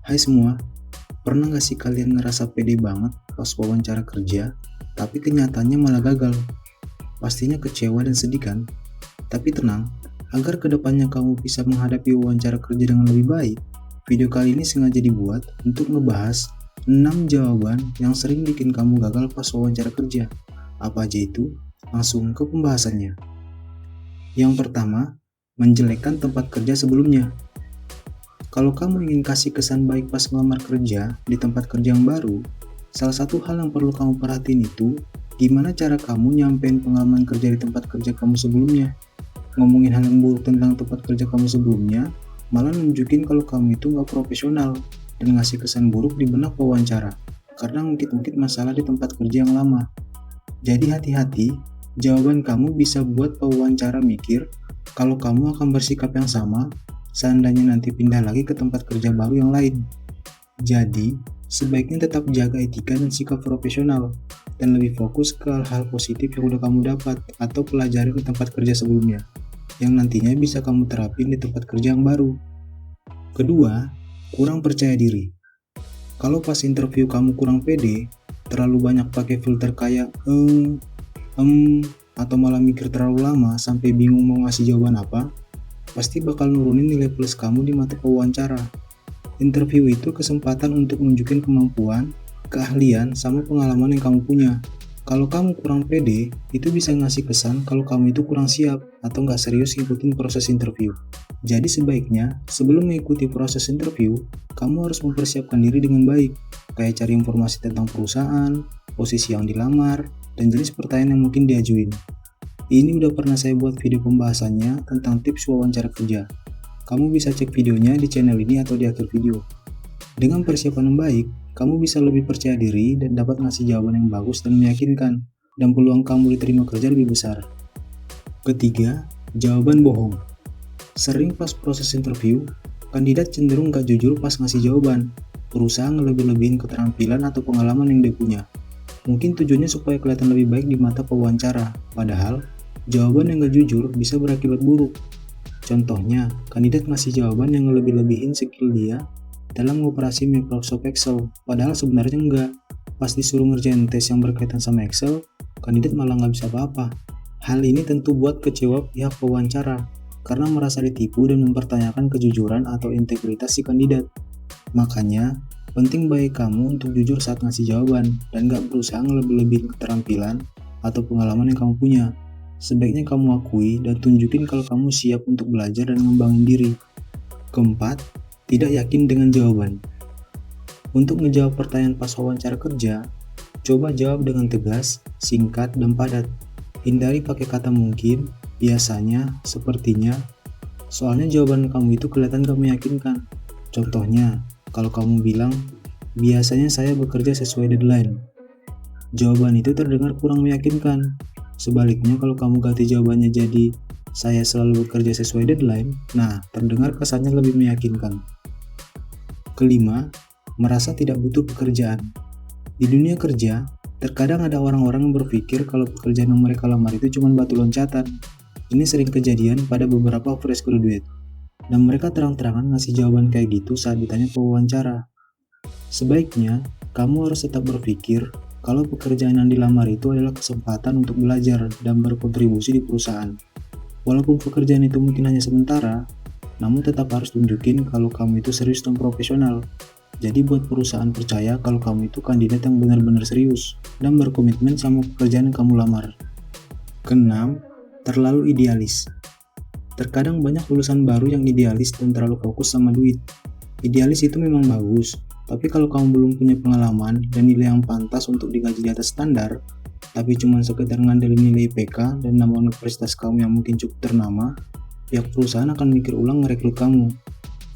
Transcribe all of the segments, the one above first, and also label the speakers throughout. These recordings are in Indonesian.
Speaker 1: Hai semua, pernah gak sih kalian ngerasa pede banget pas wawancara kerja, tapi kenyataannya malah gagal? Pastinya kecewa dan sedih kan? Tapi tenang, agar kedepannya kamu bisa menghadapi wawancara kerja dengan lebih baik, video kali ini sengaja dibuat untuk ngebahas 6 jawaban yang sering bikin kamu gagal pas wawancara kerja. Apa aja itu? Langsung ke pembahasannya. Yang pertama, menjelekkan tempat kerja sebelumnya. Kalau kamu ingin kasih kesan baik pas ngelamar kerja di tempat kerja yang baru, salah satu hal yang perlu kamu perhatiin itu, gimana cara kamu nyampein pengalaman kerja di tempat kerja kamu sebelumnya. Ngomongin hal yang buruk tentang tempat kerja kamu sebelumnya, malah nunjukin kalau kamu itu nggak profesional dan ngasih kesan buruk di benak wawancara, karena ngungkit-ngungkit masalah di tempat kerja yang lama. Jadi hati-hati, jawaban kamu bisa buat pewawancara mikir kalau kamu akan bersikap yang sama seandainya nanti pindah lagi ke tempat kerja baru yang lain. Jadi, sebaiknya tetap jaga etika dan sikap profesional, dan lebih fokus ke hal-hal positif yang udah kamu dapat atau pelajari di tempat kerja sebelumnya, yang nantinya bisa kamu terapin di tempat kerja yang baru. Kedua, kurang percaya diri. Kalau pas interview kamu kurang pede, terlalu banyak pakai filter kayak atau malah mikir terlalu lama sampai bingung mau ngasih jawaban apa, pasti bakal nurunin nilai plus kamu di mata pewawancara. Interview itu kesempatan untuk nunjukin kemampuan, keahlian, sama pengalaman yang kamu punya. Kalau kamu kurang pede, itu bisa ngasih kesan kalau kamu itu kurang siap atau nggak serius ngikutin proses interview. Jadi sebaiknya, sebelum mengikuti proses interview, kamu harus mempersiapkan diri dengan baik, kayak cari informasi tentang perusahaan, posisi yang dilamar, dan jenis pertanyaan yang mungkin diajuin. Ini udah pernah saya buat video pembahasannya tentang tips wawancara kerja. Kamu bisa cek videonya di channel ini atau di akhir video. Dengan persiapan yang baik, kamu bisa lebih percaya diri dan dapat ngasih jawaban yang bagus dan meyakinkan, dan peluang kamu diterima kerja lebih besar. Ketiga, jawaban bohong. Sering pas proses interview, kandidat cenderung gak jujur pas ngasih jawaban, berusaha ngelebih-lebihin keterampilan atau pengalaman yang dia punya. Mungkin tujuannya supaya kelihatan lebih baik di mata pewawancara, padahal jawaban yang gak jujur bisa berakibat buruk. Contohnya, kandidat ngasih jawaban yang lebih-lebihin skill dia dalam mengoperasi Microsoft Excel, padahal sebenarnya enggak. Pas disuruh ngerjain tes yang berkaitan sama Excel, kandidat malah nggak bisa apa-apa. Hal ini tentu buat kecewa pihak pewawancara, karena merasa ditipu dan mempertanyakan kejujuran atau integritas si kandidat. Makanya, penting bagi kamu untuk jujur saat ngasih jawaban, dan nggak berusaha ngelebih-lebihin keterampilan atau pengalaman yang kamu punya. Sebaiknya kamu akui dan tunjukin kalau kamu siap untuk belajar dan ngembangin diri. Keempat, tidak yakin dengan jawaban. Untuk ngejawab pertanyaan pas wawancara kerja, coba jawab dengan tegas, singkat, dan padat. Hindari pakai kata mungkin, biasanya, sepertinya. Soalnya jawaban kamu itu kelihatan gak meyakinkan. Contohnya, kalau kamu bilang, biasanya saya bekerja sesuai deadline. Jawaban itu terdengar kurang meyakinkan. Sebaliknya kalau kamu ganti jawabannya jadi saya selalu bekerja sesuai deadline, nah terdengar kesannya lebih meyakinkan. Kelima, merasa tidak butuh pekerjaan. Di dunia kerja, terkadang ada orang-orang yang berpikir kalau pekerjaan yang mereka lamar itu cuma batu loncatan. Ini sering kejadian pada beberapa fresh graduate, dan mereka terang-terangan ngasih jawaban kayak gitu saat ditanya pewawancara. Sebaiknya, kamu harus tetap berpikir kalau pekerjaan yang dilamar itu adalah kesempatan untuk belajar dan berkontribusi di perusahaan. Walaupun pekerjaan itu mungkin hanya sementara, namun tetap harus tunjukin kalau kamu itu serius dan profesional. Jadi buat perusahaan percaya kalau kamu itu kandidat yang benar-benar serius dan berkomitmen sama pekerjaan yang kamu lamar. Keenam, terlalu idealis. Terkadang banyak lulusan baru yang idealis dan terlalu fokus sama duit. Idealis itu memang bagus, tapi kalau kamu belum punya pengalaman dan nilai yang pantas untuk digaji di atas standar, tapi cuma sekedar ngandelin nilai IPK dan nama universitas kamu yang mungkin cukup ternama, pihak perusahaan akan mikir ulang merekrut kamu.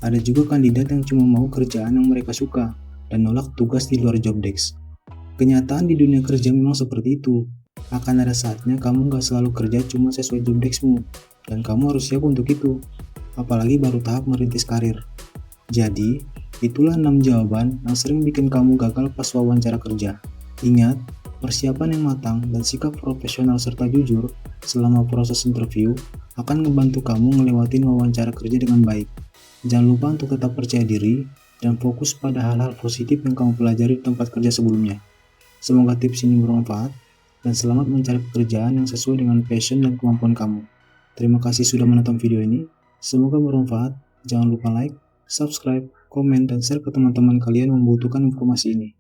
Speaker 1: Ada juga kandidat yang cuma mau kerjaan yang mereka suka dan nolak tugas di luar job desk. Kenyataan di dunia kerja memang seperti itu. Akan ada saatnya kamu gak selalu kerja cuma sesuai job deskmu, dan kamu harus siap untuk itu, apalagi baru tahap merintis karir. Jadi, itulah 6 jawaban yang sering bikin kamu gagal pas wawancara kerja. Ingat, persiapan yang matang dan sikap profesional serta jujur selama proses interview akan ngebantu kamu ngelewatin wawancara kerja dengan baik. Jangan lupa untuk tetap percaya diri dan fokus pada hal-hal positif yang kamu pelajari di tempat kerja sebelumnya. Semoga tips ini bermanfaat dan selamat mencari pekerjaan yang sesuai dengan passion dan kemampuan kamu. Terima kasih sudah menonton video ini. Semoga bermanfaat. Jangan lupa like, subscribe, komen, dan share ke teman-teman kalian yang membutuhkan informasi ini.